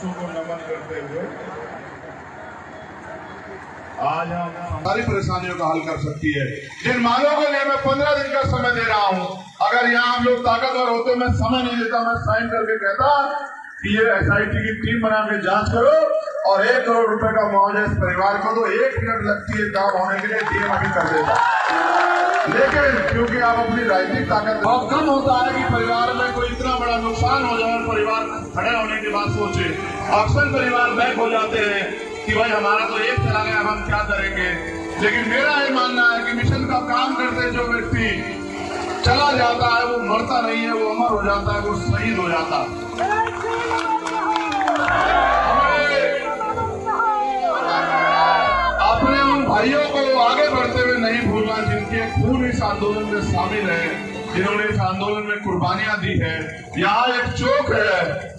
आदर्शों को नमन करते हुए आज हम सारी परेशानियों का हल कर सकती है। जिन मांगों के लिए मैं 15 दिन का समय दे रहा हूं, अगर यहाँ हम लोग ताकतवर होते मैं समय नहीं देता, मैं साइन करके कहता कि ये SIT की टीम बना के जांच करो और 1 करोड़ रुपए का मुआवजा इस परिवार को दो। 1 मिनट लगती है काम होने के लिए, DM अभी कर देगा। लेकिन क्योंकि आप अपनी राजनीतिक ताकत बहुत कम होता है कि परिवार में कोई इतना बड़ा नुकसान हो जाए और परिवार खड़े होने के बाद सोचे। अक्सर परिवार बैक हो जाते हैं कि भाई हमारा तो एक चला गया, हम क्या करेंगे। लेकिन मेरा ये मानना है कि मिशन का काम करते जो व्यक्ति चला जाता है वो मरता नहीं है, वो अमर हो जाता है, वो शहीद हो जाता है। अपने उन भाइयों को आगे बढ़ते हुए नहीं भूलना जिनके खून इस आंदोलन में शामिल है, जिन्होंने इस आंदोलन में कुर्बानियां दी है। यहाँ एक चौक है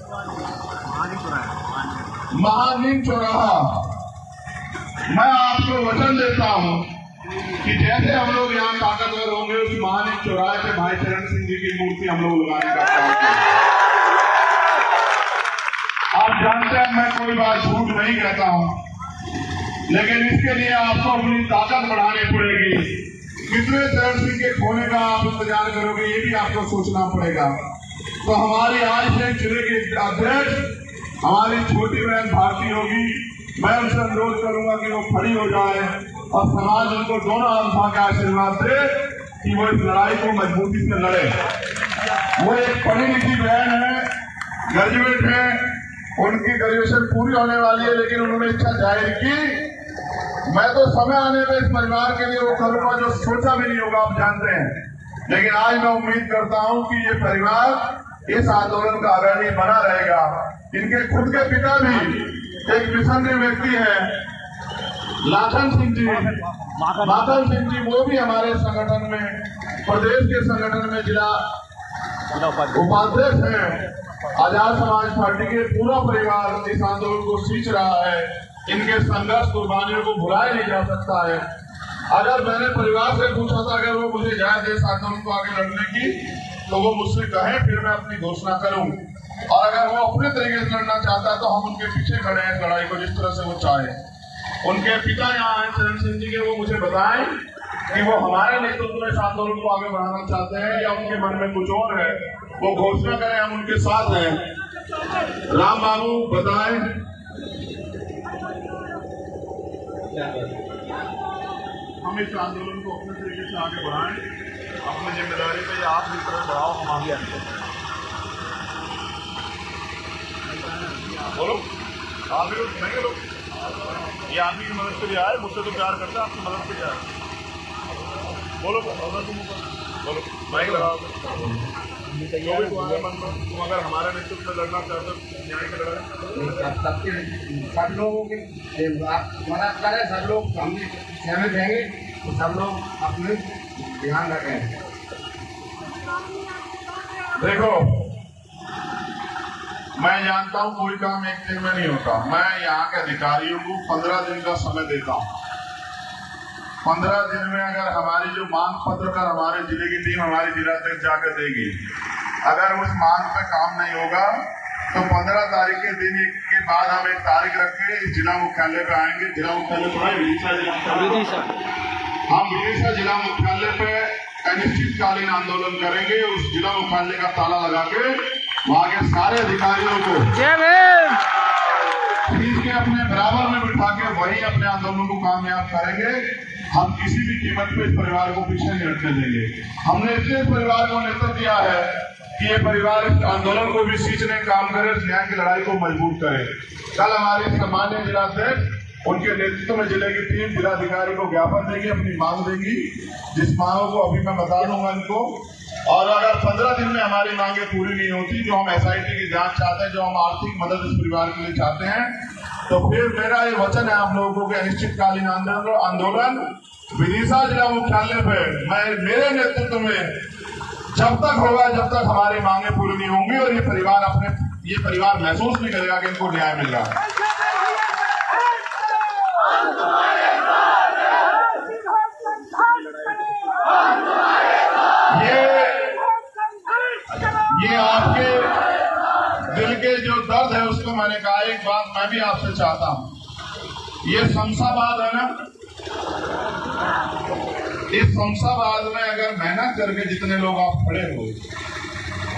महानीम चौराहा। मैं आपको वचन देता हूं कि जैसे हम लोग यहाँ ताकतवर होंगे, उस महानीम चौराहे पे भाई चरण सिंह जी की मूर्ति हम लोग लगाने का काम करेंगे। आप जानते हैं मैं कोई बात झूठ नहीं कहता हूं, लेकिन इसके लिए आपको अपनी ताकत बढ़ानी पड़ेगी। कितने चरण सिंह के खोने का आप इंतजार करोगे, ये भी आपको सोचना पड़ेगा। तो हमारी आज से जिले के अध्यक्ष हमारी छोटी बहन भारती होगी, मैं उनसे अनुरोध करूंगा कि वो खड़ी हो जाए और समाज उनको दोनों आस्था का आशीर्वाद दे कि वो इस लड़ाई को मजबूती से लड़े। वो एक पढ़ी लिखी बहन है, ग्रेजुएट है, उनकी ग्रेजुएशन पूरी होने वाली है, लेकिन उन्होंने इच्छा जाहिर की मैं तो समय आने में इस परिवार के लिए वो करूंगा जो सोचा भी नहीं होगा, आप जानते हैं। लेकिन आज मैं उम्मीद करता हूं कि ये परिवार इस आंदोलन का अग्रणी बना रहेगा। इनके खुद के पिता भी एक मिशनरी व्यक्ति है, लाखन सिंह जी, माखन सिंह जी, वो भी हमारे संगठन में, प्रदेश के संगठन में जिला उपाध्यक्ष हैं। आजाद समाज पार्टी के पूरा परिवार इस आंदोलन को सींच रहा है। इनके संघर्ष कुर्बानियों को भुलाया नहीं जा सकता है। अगर मैंने परिवार से पूछा था अगर वो मुझे इजाजत दे इस आंदोलन को आगे लड़ने की, तो वो मुझसे कहे फिर मैं अपनी घोषणा करूं। और अगर वो अपने तरीके से लड़ना चाहता है तो हम उनके पीछे खड़े हैं लड़ाई को जिस तरह से वो चाहे। उनके पिता यहाँ हैं चरण सिंह जी के, वो मुझे बताएं कि वो हमारे नेतृत्व में इस आंदोलन को आगे बढ़ाना चाहते हैं या उनके मन में कुछ और है, वो घोषणा करें, हम उनके साथ हैं। राम बाबू बताएं। हम इस आंदोलन को अपने तरीके से आगे बढ़ाएं, अपनी जिम्मेदारी पे आप भी तरह बढ़ाओ, हम आगे आते हैं। बोलो आप भी नहीं लोग, ये आदमी की मदद के लिए आए, मुझसे तो प्यार करता है, आपकी मदद के लिए आए। बोलो बोलो माइक लगाओ। तुम अगर हमारे नेतृत्व में लड़ना चाहते हो न्याय की लड़ाई, सब लोगों के मदद करें, सब लोग हम सहमत रहेंगे, सब लोग अपने ध्यान रखें। देखो मैं जानता हूं कोई काम एक दिन में नहीं होता। मैं यहाँ के अधिकारियों को 15 दिन का समय देता हूँ। 15 दिन में अगर हमारी जो मांग पत्र कर हमारे जिले की टीम हमारी जिला तक जाकर देगी, अगर उस मांग पे काम नहीं होगा तो 15 तारीख के दिन के बाद हम एक तारीख रख के इस जिला मुख्यालय पे आएंगे। जिला मुख्यालय पर हम विदिशा जिला मुख्यालय पे अनिश्चितकालीन आंदोलन करेंगे। उस जिला मुख्यालय का ताला लगा के वहाँ के सारे अधिकारियों को खींच के अपने बराबर में बिठा के वही अपने आंदोलन को कामयाब करेंगे। हम किसी भी कीमत पे इस परिवार को पीछे नहीं हटने देंगे। हमने इसलिए इस परिवार को नेतृत्व दिया है कि ये परिवार इस आंदोलन को भी सींचने काम करे, इस न्याय की लड़ाई को मजबूत करे। कल हमारे सामान्य जिलाध्यक्ष उनके नेतृत्व में जिले की टीम जिलाधिकारी को ज्ञापन देगी, अपनी मांग देगी, जिस मांगों को अभी मैं बता दूंगा इनको। और अगर 15 दिन में हमारी मांगे पूरी नहीं होती, जो हम SIT की जांच चाहते हैं, जो हम आर्थिक मदद इस परिवार के लिए चाहते हैं, तो फिर मेरा ये वचन है आप लोगों को कि अनिश्चितकालीन आंदोलन विदिशा जिला मुख्यालय पे मेरे नेतृत्व में जब तक होगा, जब तक हमारी मांगे पूरी नहीं होंगी और ये परिवार महसूस नहीं करेगा कि इनको न्याय मिल रहा है। ये आपके दिल के जो दर्द है उसको मैं मैंने कहा एक बात मैं भी आपसे चाहता हूं, ये शमशाबाद है ना, इस शमशाबाद में अगर मेहनत करके जितने लोग आप खड़े हो,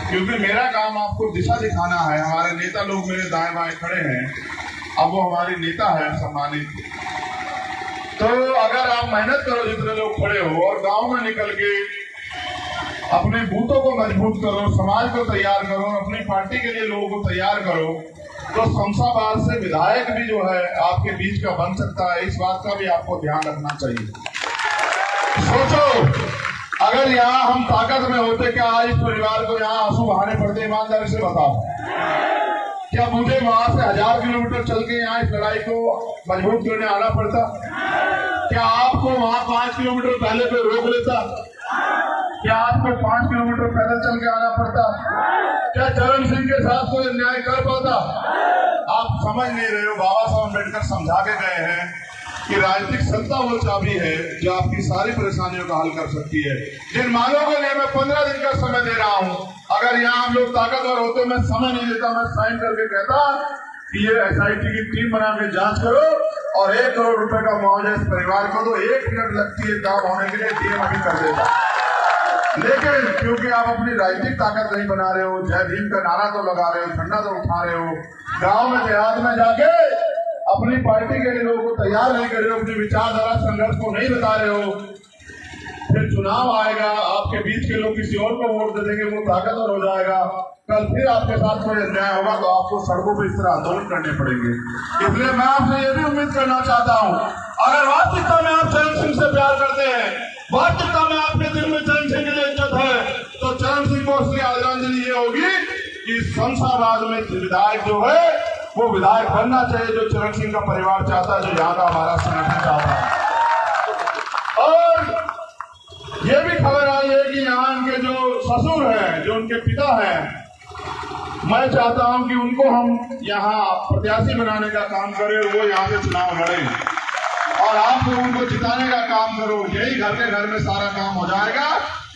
क्योंकि मेरा काम आपको दिशा दिखाना है। हमारे नेता लोग मेरे दाएं बाएं खड़े हैं, अब वो हमारी नेता है सम्मानित। तो अगर आप मेहनत करो जितने लोग खड़े हो और गांव में निकल के अपने बूथों को मजबूत करो, समाज को तैयार करो, अपनी पार्टी के लिए लोगों को तैयार करो, तो शमशाबाद से विधायक भी जो है आपके बीच का बन सकता है। इस बात का भी आपको ध्यान रखना चाहिए। सोचो अगर यहाँ हम ताकत में होते, क्या आज इस परिवार को यहाँ आंसू बहाने पड़ते? ईमानदारी से बताओ, क्या मुझे वहां से 1000 किलोमीटर चल के यहाँ इस लड़ाई को मजबूत करने आना पड़ता? क्या आपको वहां 5 किलोमीटर पहले पे रोक लेता? क्या आपको 5 किलोमीटर पैदल चल के आना पड़ता? क्या चरण सिंह के साथ कोई अन्याय कर पाता? आप समझ नहीं रहे हो। बाबा साहब अम्बेडकर समझा के गए हैं कि राजनीतिक सत्ता वो चाबी है जो आपकी सारी परेशानियों का हल कर सकती है। जिन मांगों के लिए मैं 15 दिन का समय दे रहा हूं, अगर यहाँ हम लोग ताकतवर होते, मैं समय नहीं देता, मैं साइन करके कहता कि ये SIT की टीम बना के जांच करो और 1 करोड़ रुपए का मुआवजा इस परिवार को दो। 1 मिनट लगती है काम होने के लिए, DM अभी कर देता। लेकिन क्योंकि आप अपनी राजनीतिक ताकत नहीं बना रहे हो, जय भीम का नारा तो लगा रहे हो, झंडा तो उठा रहे हो, गांव में देहात में जाके अपनी पार्टी के लिए लोगों को तैयार नहीं कर रहे हो, अपनी विचारधारा संघर्ष को नहीं बता रहे हो, फिर चुनाव आएगा, आपके बीच के लोग किसी और को वोट दे देंगे, वो ताकतवर हो जाएगा, कल फिर आपके साथ कोई अन्याय होगा तो आपको सड़कों पर इस तरह आंदोलन करने पड़ेंगे। इसलिए मैं आपसे ये भी उम्मीद करना चाहता हूँ, अगर वास्तविकता में आप चरण सिंह से प्यार करते हैं, वास्तविकता में आपके दिल में चरण सिंह की इज्जत है, तो चरण सिंह को उसकी आदरांजलि ये होगी कि शमशाबाद में विधायक जो है वो विधायक बनना चाहिए जो चरण सिंह का परिवार चाहता है, जो यहाँ का हमारा संगठन चाहता है। और ये भी खबर आई है कि यहाँ इनके जो ससुर हैं, जो उनके पिता हैं, मैं चाहता हूं कि उनको हम यहाँ प्रत्याशी बनाने का काम करें, वो यहाँ से चुनाव लड़ें और आप लोग उनको जिताने का काम करो। यही घर के घर में सारा काम हो जाएगा,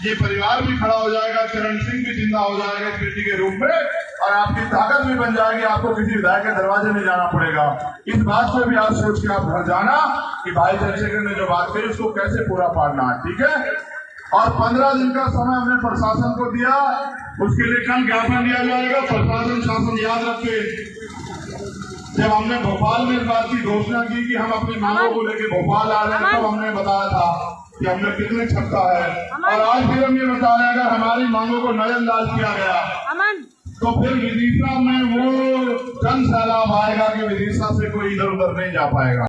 ये परिवार भी खड़ा हो जाएगा, चरण सिंह भी जिंदा हो जाएगा एक बेटी के रूप में, और आपकी ताकत भी बन जाएगी। आपको किसी विधायक के दरवाजे नहीं जाना पड़ेगा। इस बात को भी आप सोच के आप घर जाना कि भाई चंद्रशेखर ने जो बात कही उसको कैसे पूरा पाड़ना है, ठीक है। और 15 दिन का समय हमने प्रशासन को दिया, उसके लिए कल ज्ञापन दिया जाएगा। प्रशासन शासन याद रखे, जब हमने भोपाल में इस बात की घोषणा की कि हम अपनी मांगों को लेकर भोपाल आ रहे हैं, तब हमने बताया था कि हमने कितने छपता है, और आज फिर हम ये बता रहे हैं अगर हमारी मांगों को नजरअंदाज किया गया तो फिर विदिशा में वो जन सैलाब आएगा कि विदिशा से कोई इधर उधर नहीं जा पाएगा।